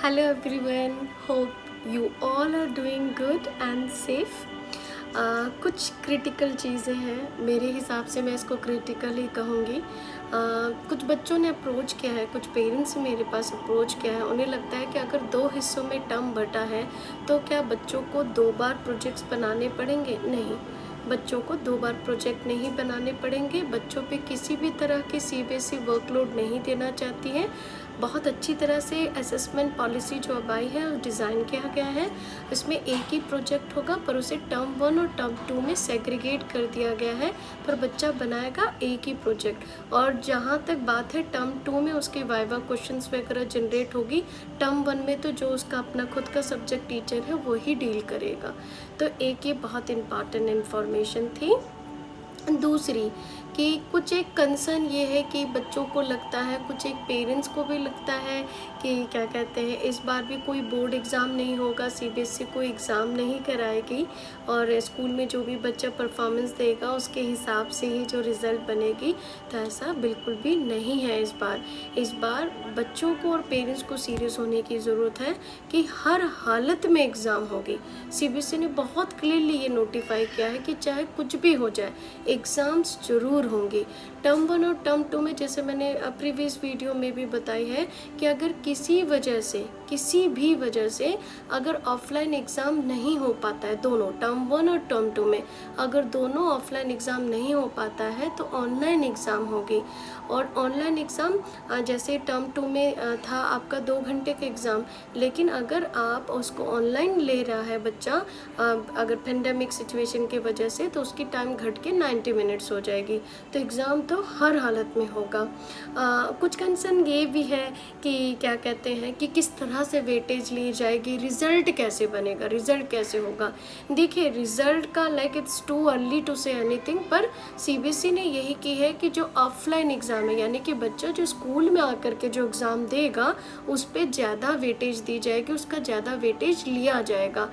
Hello everyone, hope you all are doing good and safe. कुछ critical चीज़ें हैं, मेरे हिसाब से मैं इसको क्रिटिकल ही कहूँगी। कुछ बच्चों ने अप्रोच किया है, कुछ पेरेंट्स मेरे पास अप्रोच किया है। उन्हें लगता है कि अगर 2 हिस्सों में टर्म बटा है तो क्या बच्चों को 2 बार प्रोजेक्ट्स बनाने पड़ेंगे? नहीं, बच्चों को 2 बार प्रोजेक्ट नहीं बनाने पड़ेंगे। बच्चों पे किसी भी तरह की सीबीएसई वर्कलोड नहीं देना चाहती है। बहुत अच्छी तरह से असेसमेंट पॉलिसी जो अब आई है डिज़ाइन किया गया है। इसमें एक ही प्रोजेक्ट होगा पर उसे टर्म 1 और टर्म 2 में सेग्रीगेट कर दिया गया है, पर बच्चा बनाएगा एक ही प्रोजेक्ट। और जहाँ तक बात है टर्म 2 में उसके वाइवा क्वेश्चंस वगैरह जनरेट होगी, टर्म 1 में तो जो उसका अपना खुद का सब्जेक्ट टीचर है वो ही डील करेगा। तो एक ये बहुत इम्पॉर्टेंट इन्फॉर्मेशन थी। दूसरी कि कुछ एक कंसर्न ये है कि बच्चों को लगता है, कुछ एक पेरेंट्स को भी लगता है कि क्या कहते हैं इस बार भी कोई बोर्ड एग्ज़ाम नहीं होगा, सीबीएसई कोई एग्ज़ाम नहीं कराएगी और स्कूल में जो भी बच्चा परफॉर्मेंस देगा उसके हिसाब से ही जो रिज़ल्ट बनेगी। तो ऐसा बिल्कुल भी नहीं है। इस बार बच्चों को और पेरेंट्स को सीरियस होने की ज़रूरत है कि हर हालत में एग्ज़ाम होगी। सीबीएसई ने बहुत क्लियरली ये नोटिफाई किया है कि चाहे कुछ भी हो जाए एग्ज़ाम्स ज़रूर होंगे। टर्म 1 और टर्म 2 में जैसे मैंने प्रीवियस वीडियो में भी बताई है कि अगर किसी भी वजह से अगर ऑफलाइन एग्ज़ाम नहीं हो पाता है, दोनों टर्म 1 और टर्म 2 में अगर दोनों ऑफलाइन एग्ज़ाम नहीं हो पाता है तो ऑनलाइन एग्ज़ाम होगी। और ऑनलाइन एग्ज़ाम जैसे टर्म 2 में था आपका 2 घंटे का एग्ज़ाम, लेकिन अगर आप उसको ऑनलाइन ले रहा है बच्चा अगर पेंडेमिक सिचुएशन की वजह से, तो उसकी टाइम घट के 90 मिनट्स हो जाएगी। तो एग्ज़ाम तो हर हालत में होगा। कुछ कंसर्न ये भी है कि क्या कहते हैं कि किस तरह से वेटेज ली जाएगी, रिज़ल्ट कैसे बनेगा, रिज़ल्ट कैसे होगा। देखिए रिज़ल्ट का it's too early to say anything, पर सीबीएसई ने यही की है कि जो ऑफलाइन एग्ज़ाम है यानी कि बच्चा जो स्कूल में आकर के जो एग्ज़ाम देगा उस पर ज़्यादा वेटेज दी जाएगी, उसका ज़्यादा वेटेज लिया जाएगा।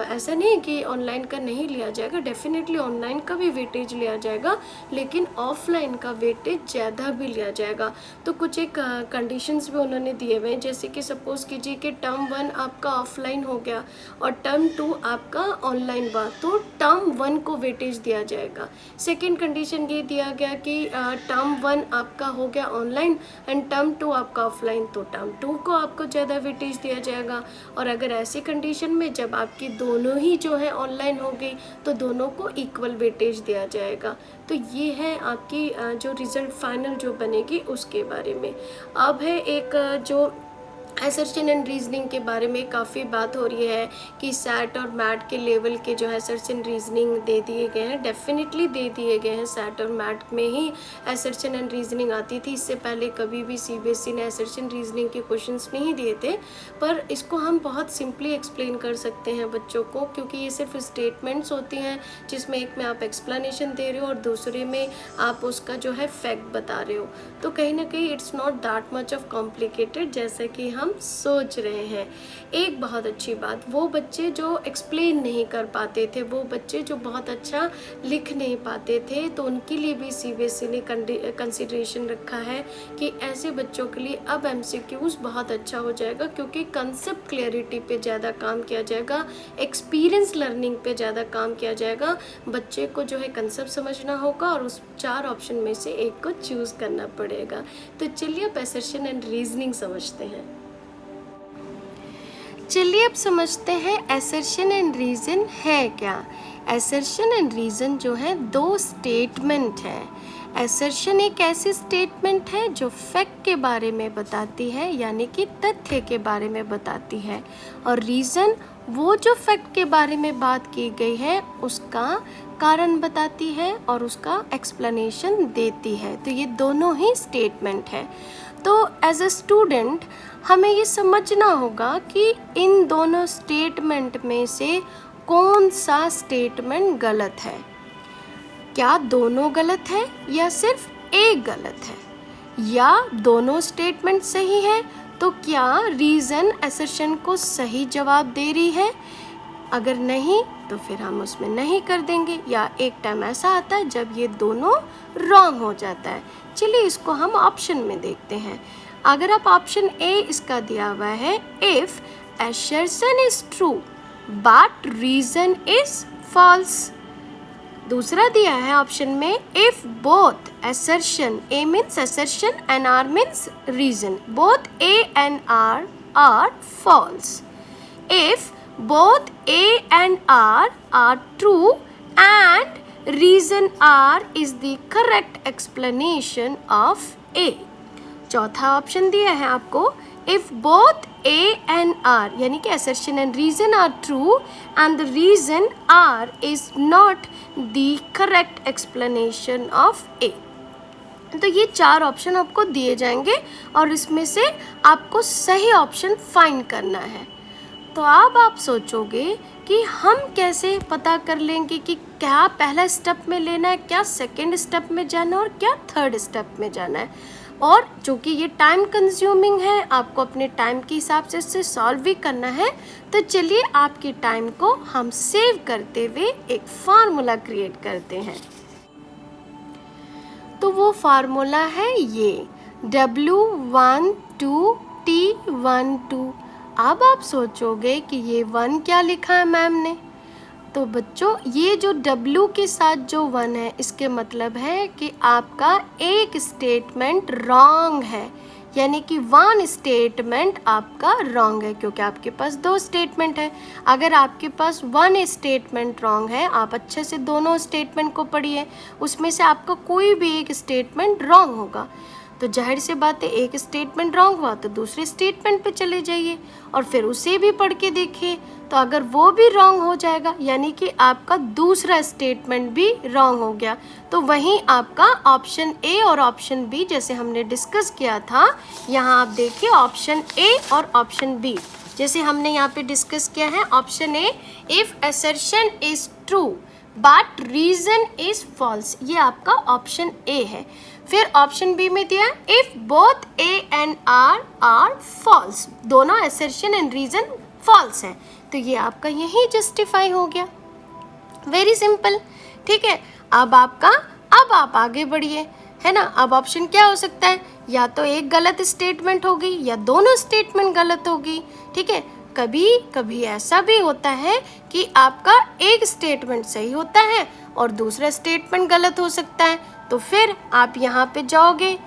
ऐसा नहीं कि ऑनलाइन का नहीं लिया जाएगा, डेफिनेटली ऑनलाइन का भी वेटेज लिया जाएगा, लेकिन ऑफलाइन का वेटेज ज़्यादा भी लिया जाएगा। तो कुछ एक कंडीशंस भी उन्होंने दिए हुए हैं, जैसे कि सपोज़ कीजिए कि टर्म 1 आपका ऑफलाइन हो गया और टर्म 2 आपका ऑनलाइन हुआ, तो टर्म 1 को वेटेज दिया जाएगा। सेकेंड कंडीशन ये दिया गया कि टर्म 1 आपका हो गया ऑनलाइन एंड टर्म 2 आपका ऑफलाइन, तो टर्म 2 को आपको ज़्यादा वेटेज दिया जाएगा। और अगर ऐसी कंडीशन में जब आपकी दोनों ही जो है ऑनलाइन हो गई तो दोनों को इक्वल वेटेज दिया जाएगा। तो ये है आपकी जो रिज़ल्ट फाइनल जो बनेगी उसके बारे में। अब है एक जो असर्शन एंड रीजनिंग के बारे में काफ़ी बात हो रही है कि सैट और मैट के लेवल के जो है असर्शन रीजनिंग दे दिए गए हैं, डेफिनेटली दे दिए गए हैं। सैट और मैट में ही असर्शन एंड रीजनिंग आती थी, इससे पहले कभी भी सीबीएसई ने असर्शन रीजनिंग के क्वेश्चंस नहीं दिए थे। पर इसको हम बहुत सिंपली एक्सप्लेन कर सकते हैं बच्चों को, क्योंकि ये सिर्फ स्टेटमेंट्स होती हैं जिसमें एक में आप एक्सप्लेनेशन दे रहे हो और दूसरे में आप उसका जो है फैक्ट बता रहे हो। तो कहीं ना कहीं it's not that much of complicated जैसे कि हम सोच रहे हैं। एक बहुत अच्छी बात, वो बच्चे जो एक्सप्लेन नहीं कर पाते थे, वो बच्चे जो बहुत अच्छा लिख नहीं पाते थे, तो उनके लिए भी सीबीएसई ने कंसिडरेशन रखा है कि ऐसे बच्चों के लिए अब एमसीक्यूज बहुत अच्छा हो जाएगा, क्योंकि कंसेप्ट क्लियरिटी पे ज़्यादा काम किया जाएगा, एक्सपीरियंस लर्निंग पे ज़्यादा काम किया जाएगा। बच्चे को जो है कंसेप्ट समझना होगा और उस 4 ऑप्शन में से एक को चूज़ करना पड़ेगा। तो चलिए अब असर्शन एंड रीजनिंग समझते हैं। चलिए अब समझते हैं असर्शन एंड रीज़न है क्या। असर्शन एंड रीज़न जो है 2 स्टेटमेंट है। असर्शन एक ऐसी स्टेटमेंट है जो फैक्ट के बारे में बताती है, यानी कि तथ्य के बारे में बताती है, और रीज़न वो जो फैक्ट के बारे में बात की गई है उसका कारण बताती है और उसका एक्सप्लेनेशन देती है। तो ये दोनों ही स्टेटमेंट है। तो एज अ स्टूडेंट हमें ये समझना होगा कि इन दोनों स्टेटमेंट में से कौन सा स्टेटमेंट गलत है। क्या दोनों गलत है या सिर्फ एक गलत है, या दोनों स्टेटमेंट सही है तो क्या रीज़न असर्शन को सही जवाब दे रही है। अगर नहीं तो फिर हम उसमें नहीं कर देंगे, या एक टाइम ऐसा आता है जब ये दोनों रॉन्ग हो जाता है। चलिए इसको हम ऑप्शन में देखते हैं। अगर आप ऑप्शन ए इसका दिया हुआ है, if assertion is true but reason is false। दूसरा दिया है ऑप्शन में, if both assertion, A means assertion and R means reason, both A and R are false। If both A and R are true and reason R is the correct explanation of A। चौथा option दिया है आपको, if both A and R यानी कि assertion and reason are true and the reason R is not the correct explanation of A। तो ये 4 option आपको दिए जाएंगे और इसमें से आपको सही ऑप्शन फाइंड करना है। तो अब आप सोचोगे कि हम कैसे पता कर लेंगे कि क्या पहला स्टेप में लेना है, क्या सेकंड स्टेप में जाना है और क्या थर्ड स्टेप में जाना है। और चूँकि ये टाइम कंज्यूमिंग है, आपको अपने टाइम के हिसाब से इसे सॉल्व भी करना है, तो चलिए आपके टाइम को हम सेव करते हुए एक फार्मूला क्रिएट करते हैं। तो वो फार्मूला है ये W12T12। अब आप सोचोगे कि ये 1 क्या लिखा है मैम ने। तो बच्चों ये जो W के साथ जो 1 है, इसके मतलब है कि आपका एक स्टेटमेंट रॉन्ग है, यानी कि 1 स्टेटमेंट आपका रॉन्ग है, क्योंकि आपके पास 2 स्टेटमेंट है। अगर आपके पास 1 स्टेटमेंट रॉन्ग है, आप अच्छे से दोनों स्टेटमेंट को पढ़िए, उसमें से आपका कोई भी एक स्टेटमेंट रॉन्ग होगा। तो जाहिर सी बात है, एक स्टेटमेंट रॉन्ग हुआ तो दूसरे स्टेटमेंट पे चले जाइए और फिर उसे भी पढ़ के देखिए। तो अगर वो भी रॉन्ग हो जाएगा, यानी कि आपका दूसरा स्टेटमेंट भी रॉन्ग हो गया, तो वहीं आपका ऑप्शन ए और ऑप्शन बी जैसे हमने डिस्कस किया था, यहाँ आप देखिए ऑप्शन ए और ऑप्शन बी जैसे हमने यहाँ पे डिस्कस किया है। Option A, if assertion is true but reason is false, ये आपका ऑप्शन ए है। फिर ऑप्शन बी में दिया if both A and R false, दोनों असर्शन एंड रीजन फॉल्स है, तो ये आपका यही जस्टिफाई हो गया। वेरी सिंपल, ठीक है। अब आप आगे बढ़िए, है ना। अब ऑप्शन क्या हो सकता है, या तो एक गलत स्टेटमेंट होगी या दोनों स्टेटमेंट गलत होगी, ठीक है। कभी कभी ऐसा भी होता है कि आपका एक स्टेटमेंट सही होता है और दूसरा स्टेटमेंट गलत हो सकता है। तो फिर आप यहाँ पे जाओगे,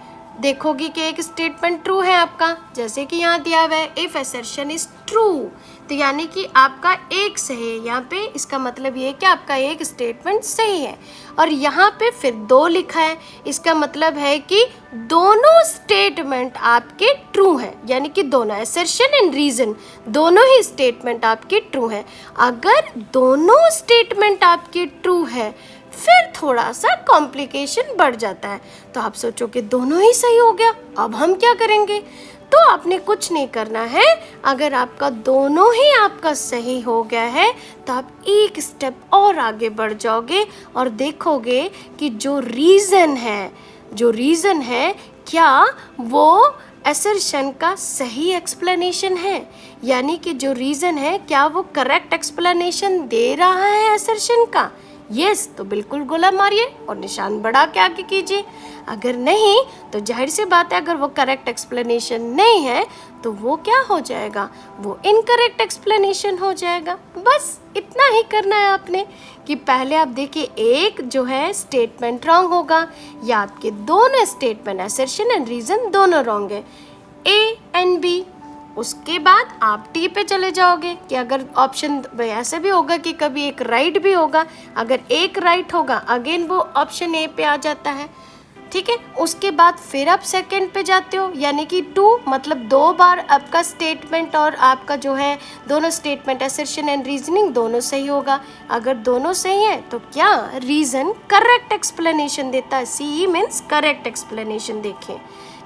देखोगे कि एक स्टेटमेंट ट्रू है आपका, जैसे कि यहाँ दिया हुआ है इफ असर्शन इज ट्रू, तो यानी कि आपका एक सही है यहाँ पे, इसका मतलब ये है कि आपका एक स्टेटमेंट सही है। और यहाँ पे फिर 2 लिखा है, इसका मतलब है कि दोनों स्टेटमेंट आपके ट्रू हैं, यानी कि दोनों असर्शन एंड रीजन दोनों ही स्टेटमेंट आपके ट्रू हैं। अगर दोनों स्टेटमेंट आपके ट्रू है, फिर थोड़ा सा कॉम्प्लिकेशन बढ़ जाता है। तो आप सोचो कि दोनों ही सही हो गया, अब हम क्या करेंगे। तो आपने कुछ नहीं करना है, अगर आपका दोनों ही आपका सही हो गया है तो आप एक स्टेप और आगे बढ़ जाओगे और देखोगे कि जो रीज़न है क्या वो असर्शन का सही एक्सप्लेनेशन है, यानी कि जो रीज़न है क्या वो करेक्ट एक्सप्लेनेशन दे रहा है असर्शन का। यस, तो बिल्कुल गोला मारिए और निशान बढ़ा के आगे कीजिए। अगर नहीं तो जाहिर सी बात है, अगर वो करेक्ट एक्सप्लेनेशन नहीं है तो वो क्या हो जाएगा, वो इनकरेक्ट एक्सप्लेनेशन हो जाएगा। बस इतना ही करना है आपने कि पहले आप देखिए एक जो है स्टेटमेंट रॉन्ग होगा या आपके दोनों स्टेटमेंट असर्शन एंड रीज़न दोनों रॉन्ग है, ए एंड बी। उसके बाद आप टी पे चले जाओगे कि अगर ऑप्शन ऐसा भी होगा कि कभी एक राइट भी होगा, अगर एक राइट होगा अगेन वो ऑप्शन ए पे आ जाता है, ठीक है। उसके बाद फिर आप सेकंड पे जाते हो, यानी कि 2 मतलब 2 बार आपका स्टेटमेंट और आपका जो है दोनों स्टेटमेंट असर्शन एंड रीजनिंग दोनों सही होगा। अगर दोनों सही है तो क्या रीज़न करेक्ट एक्सप्लेनेशन देता है, सी मीन्स करेक्ट एक्सप्लेनेशन देखें,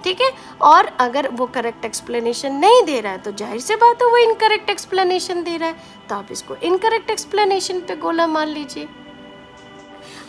ठीक है। और अगर वो करेक्ट एक्सप्लेनेशन नहीं दे रहा है तो जाहिर सी बात है वो इनकरेक्ट एक्सप्लेनेशन दे रहा है, तो आप इसको इनकरेक्ट एक्सप्लेनेशन पे गोला मार लीजिए।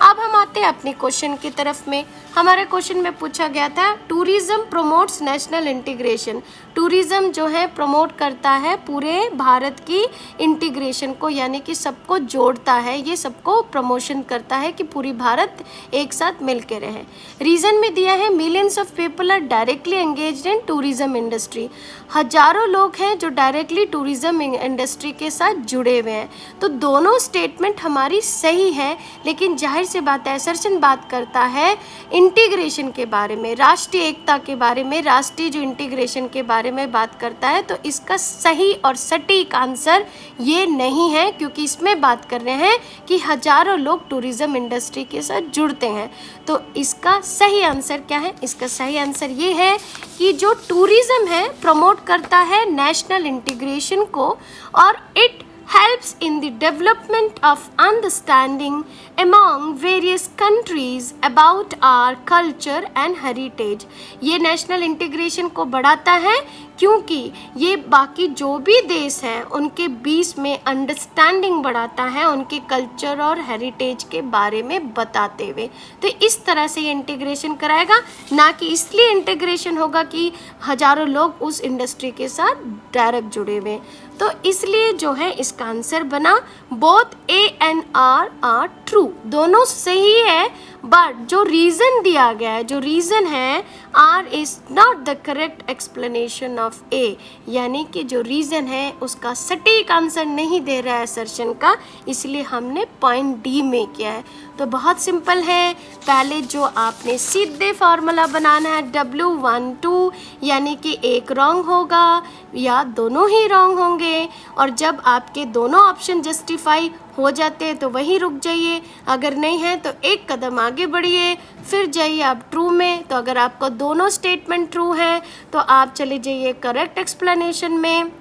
अब हम आते हैं अपने क्वेश्चन की तरफ में। हमारे क्वेश्चन में पूछा गया था tourism promotes national integration, tourism जो है प्रमोट करता है पूरे भारत की इंटीग्रेशन को, यानी कि सबको जोड़ता है, ये सबको प्रमोशन करता है कि पूरी भारत एक साथ मिल के रहे। रीज़न में दिया है millions of people are directly engaged in tourism industry, हजारों लोग हैं जो डायरेक्टली टूरिज़्म इंडस्ट्री के साथ जुड़े हुए हैं। तो दोनों स्टेटमेंट हमारी सही है, लेकिन जाहिर सी बात है असर्शन बात करता है इंटीग्रेशन के बारे में, राष्ट्रीय एकता के बारे में, राष्ट्रीय जो इंटीग्रेशन के बारे में बात करता है। तो इसका सही और सटीक आंसर ये नहीं है, क्योंकि इसमें बात कर रहे हैं कि हजारों लोग टूरिज़्म इंडस्ट्री के साथ जुड़ते हैं। तो इसका सही आंसर क्या है? इसका सही आंसर ये है कि जो टूरिज़्म है प्रमोट करता है नेशनल इंटीग्रेशन को, और it helps in the development of understanding among various countries about our culture and heritage। ये नेशनल इंटीग्रेशन को बढ़ाता है क्योंकि ये बाकी जो भी देश हैं उनके बीच में अंडरस्टैंडिंग बढ़ाता है, उनके कल्चर और हेरिटेज के बारे में बताते हुए। तो इस तरह से ये इंटीग्रेशन कराएगा, ना कि इसलिए इंटीग्रेशन होगा कि हजारों लोग उस इंडस्ट्री के साथ डायरेक्ट जुड़े हुए। तो इसलिए जो है इसका आंसर बना both A and R true, दोनों सही है, बट जो रीज़न दिया गया है, जो रीज़न है R is not the correct explanation of A, यानी कि जो रीज़न है उसका सटीक आंसर नहीं दे रहा है असर्शन का, इसलिए हमने पॉइंट डी में किया है। तो बहुत सिंपल है, पहले जो आपने सीधे फार्मूला बनाना है W12, यानी कि एक रॉन्ग होगा या दोनों ही रॉन्ग होंगे, और जब आपके दोनों ऑप्शन जस्टिफाई हो जाते हैं तो वहीं रुक जाइए, अगर नहीं है तो एक कदम आगे बढ़िए, फिर जाइए आप ट्रू में। तो अगर आपको दोनों स्टेटमेंट ट्रू हैं तो आप चले जाइए करेक्ट एक्सप्लेनेशन में,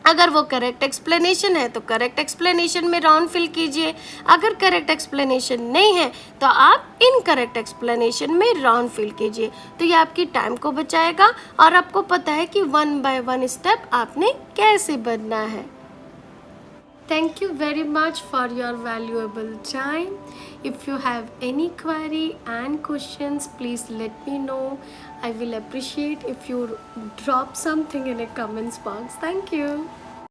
अगर वो करेक्ट एक्सप्लेनेशन है तो करेक्ट एक्सप्लेनेशन में राउंड फिल कीजिए, अगर करेक्ट एक्सप्लेनेशन नहीं है तो आप इनकरेक्ट एक्सप्लेनेशन में राउंड फिल कीजिए। तो ये आपकी टाइम को बचाएगा और आपको पता है कि 1 by 1 स्टेप आपने कैसे बनना है। Thank you very much for your valuable time. If you have any query and questions, please let me know. I will appreciate if you drop something in a comments box. Thank you.